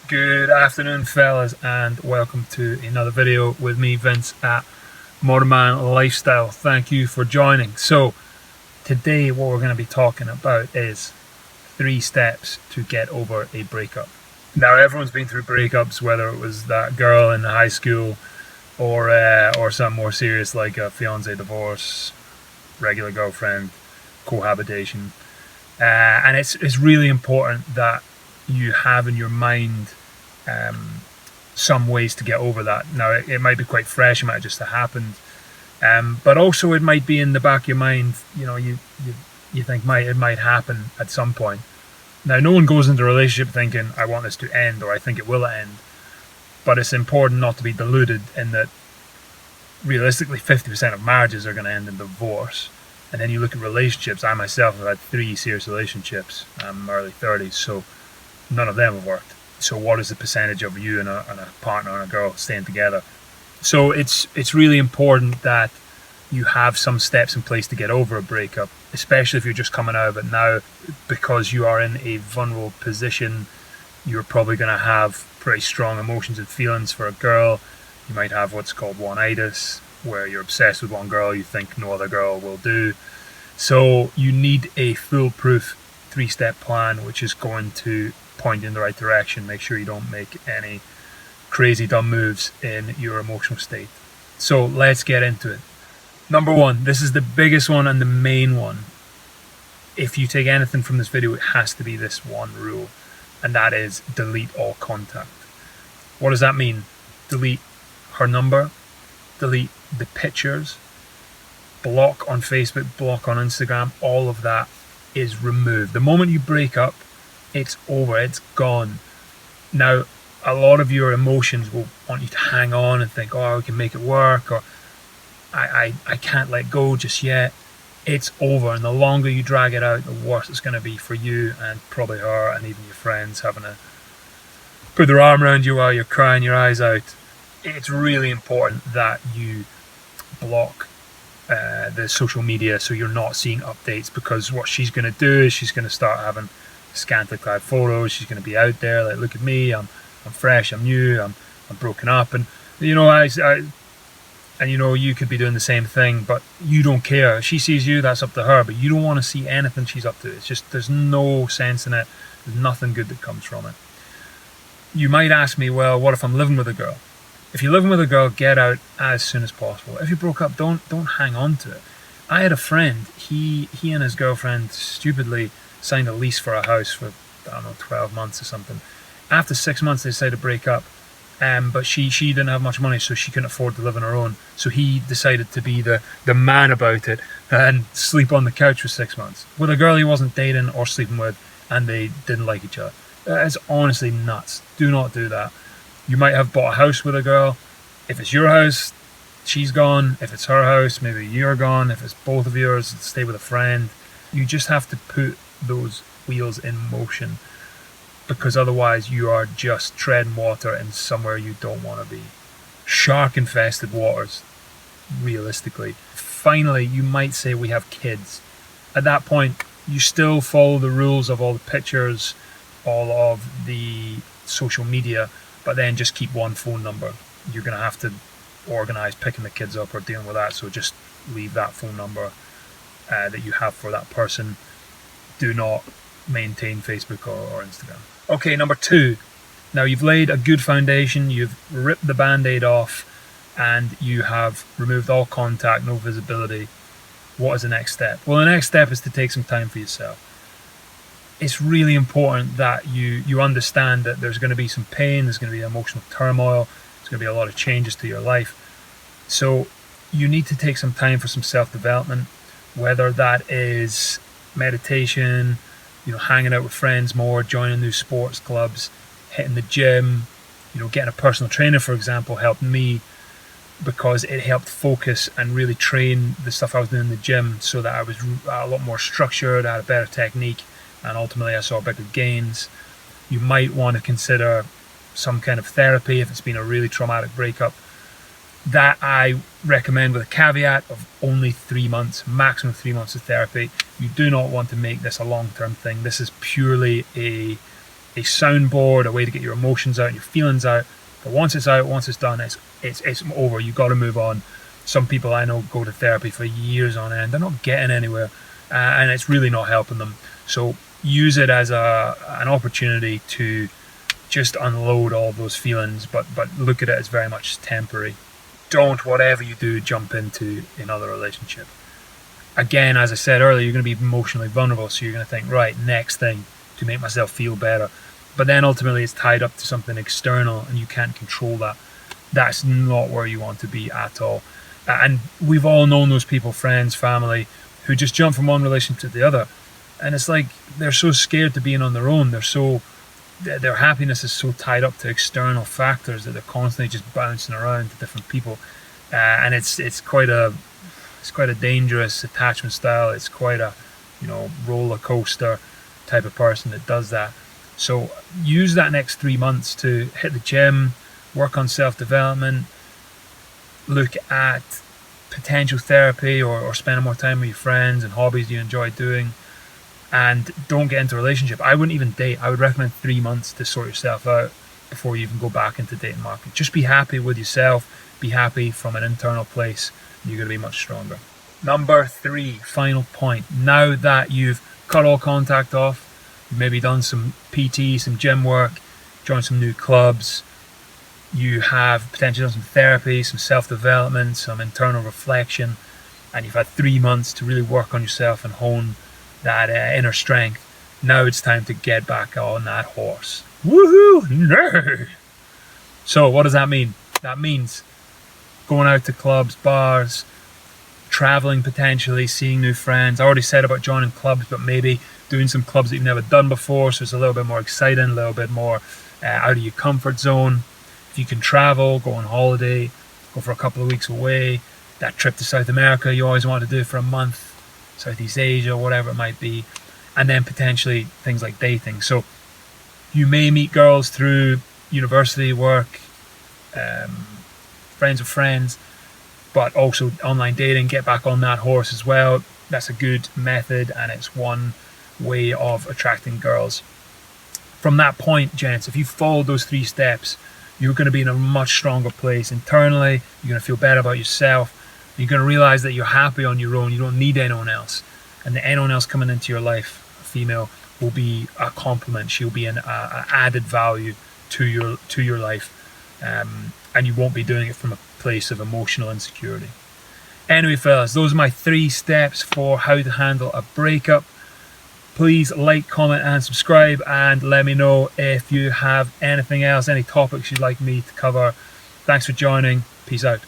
Good afternoon, fellas, and welcome to another video with me, Vince, at Modern Man Lifestyle. Thank you for joining. So today what we're going to be talking about is 3 steps to get over a breakup. Now, everyone's been through breakups, whether it was that girl in high school or something more serious like a fiance divorce, regular girlfriend, cohabitation. And it's really important that you have in your mind some ways to get over that. Now, it might be quite fresh, it might have just happened, but also it might be in the back of your mind. You think it might happen at some point. Now, no one goes into a relationship thinking, I want this to end, or I think it will end, but it's important not to be deluded in that realistically 50% of marriages are going to end in divorce. And then you look at relationships. I myself have had 3 serious relationships. I'm early 30s, so none of them have worked. So what is the percentage of you and a partner and a girl staying together? So it's really important that you have some steps in place to get over a breakup, especially if you're just coming out of it now, because you are in a vulnerable position. You're probably going to have pretty strong emotions and feelings for a girl. You might have what's called one-itis, where you're obsessed with one girl, you think no other girl will do. So you need a foolproof 3-step plan, which is going to point in the right direction. Make sure you don't make any crazy dumb moves in your emotional state. So let's get into it. Number 1, this is the biggest one and the main one. If you take anything from this video, it has to be this one rule, and that is delete all contact. What does that mean? Delete her number, delete the pictures, block on Facebook, block on Instagram. All of that is removed. The moment you break up, it's over, it's gone. Now, a lot of your emotions will want you to hang on and think, oh, we can make it work, or I can't let go just yet. It's over, and the longer you drag it out, the worse it's going to be for you and probably her and even your friends having to put their arm around you while you're crying your eyes out. It's really important that you block the social media so you're not seeing updates, because what she's going to do is she's going to start having scantily clad photos. She's going to be out there like, look at me, I'm fresh, I'm new, I'm broken up, and you could be doing the same thing, but you don't care. She sees you, that's up to her, but you don't want to see anything she's up to. It's just, there's no sense in it. There's nothing good that comes from it. You might ask me, well, what if I'm living with a girl? If you're living with a girl, get out as soon as possible. If you broke up, don't hang on to it. I had a friend, he and his girlfriend stupidly signed a lease for a house for, 12 months or something. After 6 months, they decided to break up, but she didn't have much money, so she couldn't afford to live on her own. So he decided to be the man about it and sleep on the couch for 6 months with a girl he wasn't dating or sleeping with, and they didn't like each other. It's honestly nuts. Do not do that. You might have bought a house with a girl. If it's your house, she's gone. If it's her house, maybe you're gone. If it's both of yours, stay with a friend. You just have to put those wheels in motion, because otherwise you are just treading water in somewhere you don't want to be. Shark infested waters, realistically. Finally, you might say we have kids. At that point, you still follow the rules of all the pictures, all of the social media, but then just keep one phone number. You're going to have to organize picking the kids up or dealing with that, so just leave that phone number that you have for that person. Do not maintain Facebook or Instagram. Okay, number 2. Now, you've laid a good foundation, you've ripped the band-aid off, and you have removed all contact, no visibility. What is the next step? Well, the next step is to take some time for yourself. It's really important that you understand that there's going to be some pain, there's going to be emotional turmoil, there's going to be a lot of changes to your life. So you need to take some time for some self-development, whether that is meditation, hanging out with friends more, joining new sports clubs, hitting the gym, getting a personal trainer, for example, helped me, because it helped focus and really train the stuff I was doing in the gym so that I was a lot more structured, I had a better technique, and ultimately I saw bigger gains. You might want to consider some kind of therapy if it's been a really traumatic breakup. That I recommend with a caveat of only 3 months, maximum 3 months of therapy. You do not want to make this a long-term thing. This is purely a a soundboard, a way to get your emotions out and your feelings out. But once it's out, once it's done, it's over. You've got to move on. Some people I know go to therapy for years on end. They're not getting anywhere, and it's really not helping them. So use it as an opportunity to just unload all those feelings, but look at it as very much temporary. Don't, whatever you do, jump into another relationship. Again, as I said earlier, you're going to be emotionally vulnerable, so you're going to think, right, next thing to make myself feel better. But then ultimately it's tied up to something external and you can't control that. That's not where you want to be at all. And we've all known those people, friends, family, who just jump from one relationship to the other. And it's like they're so scared to being on their own. Their happiness is so tied up to external factors that they're constantly just bouncing around to different people. And it's quite a dangerous attachment style. It's quite a roller coaster type of person that does that. So use that next 3 months to hit the gym, work on self-development, look at potential therapy or spending more time with your friends and hobbies you enjoy doing, and don't get into a relationship. I wouldn't even date. I would recommend 3 months to sort yourself out before you even go back into the dating market. Just be happy with yourself, be happy from an internal place, and you're going to be much stronger. Number 3, final point. Now that you've cut all contact off, you've maybe done some PT, some gym work, joined some new clubs, you have potentially done some therapy, some self-development, some internal reflection, and you've had 3 months to really work on yourself and hone that inner strength. Now it's time to get back on that horse. Woohoo! Nerd! So what does that mean? That means going out to clubs, bars, traveling potentially, seeing new friends. I already said about joining clubs, but maybe doing some clubs that you've never done before, so it's a little bit more exciting, a little bit more out of your comfort zone. If you can travel, go on holiday, go for a couple of weeks away, that trip to South America you always wanted to do for a month, Southeast Asia, whatever it might be, and then potentially things like dating. So you may meet girls through university, work, friends of friends, but also online dating. Get back on that horse as well. That's a good method, and it's one way of attracting girls. From that point, gents, if you follow those 3 steps, you're going to be in a much stronger place internally. You're going to feel better about yourself. You're going to realize that you're happy on your own. You don't need anyone else. And the anyone else coming into your life, a female, will be a compliment. She'll be an added value to your life. And you won't be doing it from a place of emotional insecurity. Anyway, fellas, those are my 3 steps for how to handle a breakup. Please like, comment, and subscribe, and let me know if you have anything else, any topics you'd like me to cover. Thanks for joining. Peace out.